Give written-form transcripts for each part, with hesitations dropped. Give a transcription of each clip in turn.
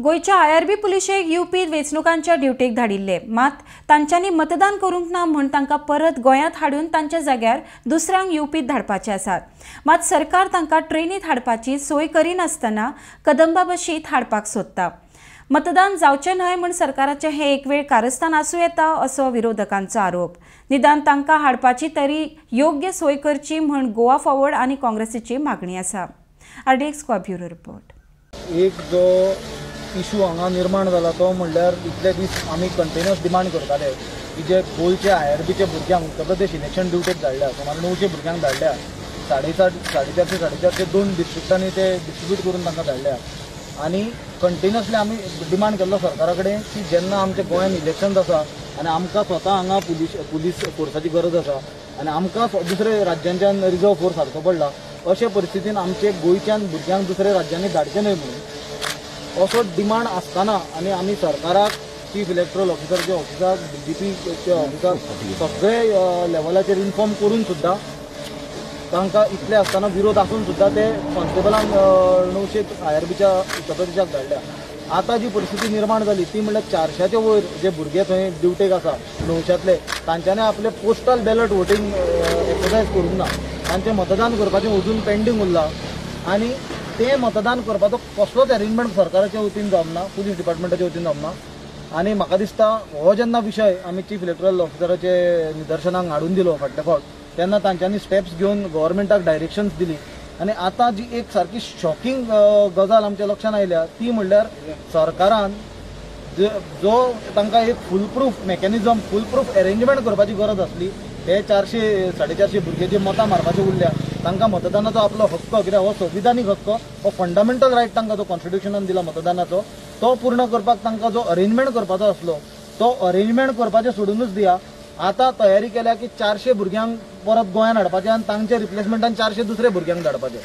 गोयच्या IRB पुलिशेक UP वेंचणुकांच्या ड्युटीक धाडिल्ले, मात तांच्यांनी मतदान करूंक ना म्हूण तांकां परत गोंयांत हाडून तांच्या जाग्यार दुसऱ्यांक यूपीत धाडपाचे आसात। मात सरकार तांकां ट्रेनीत हाडपाची सोय करिनासतना कदंबा बशीत हाडपाक सोदता। मतदान जावचें न्हय म्हूण सरकाराचें हें एक वेळ कारस्थान आसूं येता असो विरोधकांचो आरोप। निदान तांकां हाडपाची तरी योग्य सोय करची म्हूण गोवा फॉरवर्ड आनी काँग्रेसीची मागणी आसा। RDX bureau report. एक जो इशू हांगा निर्माण जाला तो म्हणल्यार इतले दीस आमी कंटिन्युअस डिमांड करताले की जे गोंयच्या आयआरबीचे भुरग्यांक उत्तर प्रदेश इलेक्शन ड्युटीक धाडल्या, सुमार 900 भुरग्यांक धाडल्या, 450 दोन डिस्ट्रिक्टांनी ते डिस्ट्रिब्यूट करून तांकां धाडल्या। आनी कंटिन्युअसली आमी डिमांड केल्लो सरकारा कडेन की जेन्ना आमच्या गोंयांत इलेक्शन आसा आनी आमकां स्वता हांगा पुलीस फोर्साची गरज आसा आनी आमकां दुसरे राज्यांच्यान रिजर्व फोर्स हाडचो पडला, अशे परिस्थितीन आमचे गोंयच्यान भुरग्यांक दुसऱ्या राज्यांनी धाडचे न्हय म्हणून असो डिमांड आसतना आनी आमी सरकाराक, चीफ इलेक्टोरल ऑफिसरच्या ऑफिसाक, DGPच्या ऑफिसाक सगळे लेवलाचेर इन्फॉर्म करून सुद्दां तांकां इतले आसतना विरोध आसून सुद्दां ते कॉन्स्टेबलांक 900 आयआरबीच्या उत्तर प्रदेशाक धाडल्या। आतां जी परिस्थिती निर्माण जाली ती म्हणल्यार 400च्या वयर जे भुरगे थंय ड्युटेक आसा 900तले, तांच्यांनी आपले पोस्टल बॅलट वोटींग एक्सरसायज करूंक ना, तांचें मतदान करपाचें अजून पेंडींग उरलां आनी ते मतदान करपाचो कसलोच अरेंजमेंट सरकाराच्या वतीन जावना, पुलीस डिपार्टमेंटाच्या वतीन जावना। आनी म्हाका दिसता हो जेन्ना विशय आमी चीफ इलेक्टोरल ऑफिसराचे निदर्शनाक हाडून दिलो फाटल्या फावट, तेन्ना तांच्यांनी स्टेप्स घेवन गव्हर्मेंटाक डायरेक्शन्स दिली। आनी आतां जी एक सारकी शॉकिंग गजाल आमच्या लक्षांत आयल्या ती म्हणल्यार सरकारान जो तांकां एक फूलप्रूफ मेकॅनिझम, फूलप्रूफ अरेंजमेंट करपाची गरज आसली, ते 400-450 भुरगे जे मतां मारपाचे उरल्या तांकां मतदानाचो आपलो हक्क, कित्याक हो संविधानीक हक्क, हो फंडामेंटल रायट तांकां जो कॉन्स्टिट्युशनान दिला मतदानाचो, तो पूर्ण करपाक तांकां जो अरेंजमेंट करपाचो आसलो तो अरेंजमेंट करपाचें सोडूनच दिया। आतां तयारी केल्या की 400 भुरग्यांक परत गोंयांत हाडपाचें आनी तांचे रिप्लेसमेंटान 400 दुसरे भुरग्यांक धाडपाचे।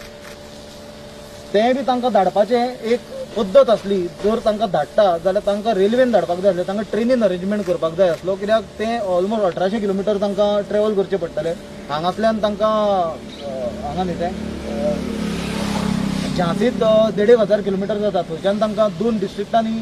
तें बी तांकां धाडपाचें एक पद्दत आसली, जर तांकां धाडटा जाल्यार तांकां रेल्वेन धाडपाक जाय आसलें, तांकां ट्रेनीन अरेंजमेंट करपाक जाय आसलो, कित्याक तें ऑलमोस्ट 1800 किलोमिटर तांकां ट्रॅव्हल करचें पडटलें। हांगासल्यान तांकां हांगा न्ही तें झांसीत 1500 किलोमिटर जाता, थंयच्यान तांकां 2 डिस्ट्रिक्टांनी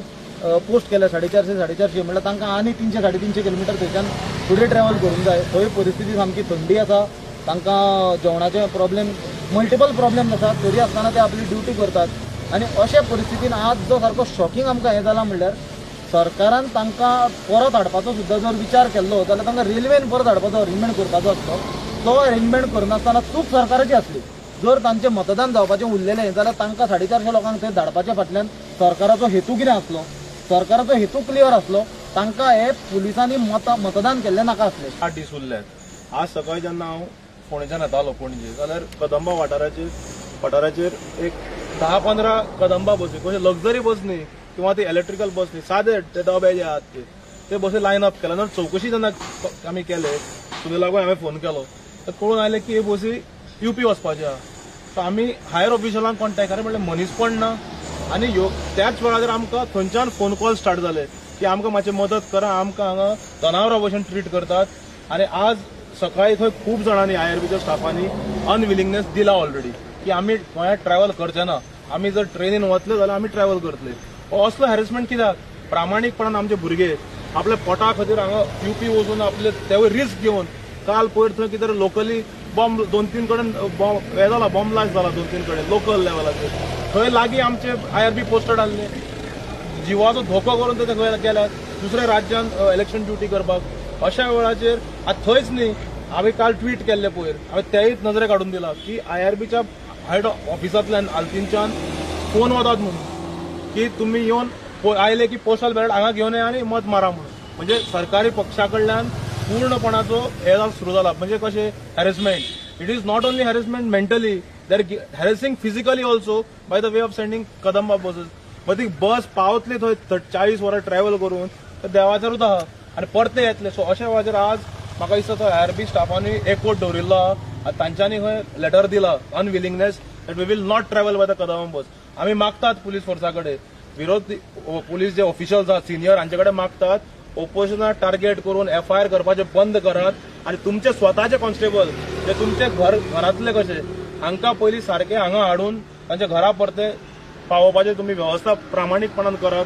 पोस्ट केल्या 450 म्हणल्यार तांकां आनी 300-350 किलोमिटर थंयच्यान फुडें ट्रॅव्हल करूंक जाय। थंय परिस्थिती सामकी थंडी आसा, तांकां जेवणाचे प्रॉब्लेम, मल्टिपल प्रॉब्लेम आसात, तरी आसतना ते आपली ड्युटी करतात। आनी अशे परिस्थितीन आज जो सारको शॉकिंग आमकां हें जाला म्हणल्यार सरकारान तांकां परत हाडपाचो सुद्दां जर विचार केल्लो जाल्यार तांकां रेल्वेन परत हाडपाचो अरेंजमेंट करपाचो आसलो, तो अरेंजमेंट करनासतना चूक सरकाराची आसली। जर तांचें मतदान जावपाचें उरलेलें जाल्यार तांकां 450 लोकांक थंय धाडपाच्या फाटल्यान सरकाराचो हेतू कितें आसलो, सरकाराचो हेतू क्लियर आसलो, तांकां हे पुलिसांनी मतदान केल्लें नाका आसलें। 8 दीस उरले। आज सकाळी जेन्ना हांव फोंडेच्यान येतालो पणजे, जाल्यार कदंबा वाठाराचेर एक 10-15 कदंबा बसी, कशे लक्झरी बस न्ही किंवा ती इलेक्ट्रिकल बस न्ही, सादे ते डबे जे आहात ते बसी लायन अप केल्या। नंतर चौकशी जेन्ना आमी केले, तुका लागून हांवें फोन केलो, तर कळून आयलें की हे बसी यूपी वचपाचे आहा। सो आमी हायर ऑफिशलांक कॉन्टॅक्ट केलें, म्हणलें मनीसपण ना आनी त्याच वेळाचेर आमकां थंयच्यान फोन कॉल स्टार्ट जाले की आमकां मातशी मदत करा, आमकां हांगा जनावरां भशेन ट्रीट करतात। आनी आज सकाळी थंय खूब जाणांनी आयआरबीच्या स्टाफांनी अनविलिंगनेस दिला ऑलरेडी की आमी गोंयांत ट्रॅव्हल करचे ना, आमी जर ट्रेनीन वतले जाल्यार आमी ट्रॅव्हल करतले। असलो हॅरेसमेंट कित्याक? प्रामाणीकपणान आमचे भुरगे आपल्या पोटा खातीर हांगा यूपी वचून आपले तेवूय रिस्क घेवन, काल पयर थंय कितें लोकली बॉम्ब 2-3 कडेन हे जाला, बॉम्ब ब्लास्ट जाला 2-3 कडेन लोकल लेवलाचेर, थंय लागीं आमचे आयआरबी पोस्टड आसले, जिवाचो धोको करून ते खंय गेल्यात दुसऱ्या राज्यांत इलेक्शन ड्युटी करपाक। अशा वेळाचेर आतां थंयच न्ही, हांवें काल ट्वीट केल्ले पयर, हांवें तेय नजरेक हाडून दिला की आयआरबीच्या हेड ऑफिसांतल्यान आल्तीनच्यान फोन वतात म्हणून की तुमी येवन आयले की पोस्टल बॅलट हांगा घेवन येया आनी मत मारा म्हणून। म्हणजे सरकारी पक्षा कडल्यान पूर्णपणाचो हे सुरू जाला। म्हणजे कशें harassment, it is not only harassment mentally, they are harassing physically also by the way of sending Kadamba buses. मग ती बस पावतली थंय 40 वरां ट्रॅव्हल करून तर देवाचेरूच आहा आनी परते येतले। सो अशा वेळाचेर आज म्हाका दिसता थंय आयआरबी स्टाफांनी एकवट दवरिल्लो आहा, तांच्यांनी खंय लेटर दिला unwillingness that we will not travel by the Kadamba bus. आमी मागतात पुलीस फोर्सा कडेन, विरोधी पुलीस जे ऑफिशियल्स आहात सिनियर हांचे कडेन मागतात, ऑपोजिशनाक टार्गेट करून FIR करपाचे बंद करात आनी तुमचे स्वताचे कॉन्स्टेबल जे तुमचे घरातले कशे हांकां पयलीं सारखे हांगा हाडून तांच्या घरा परते पावोवपाची तुमी वेवस्था प्रामाणीकपणान करात.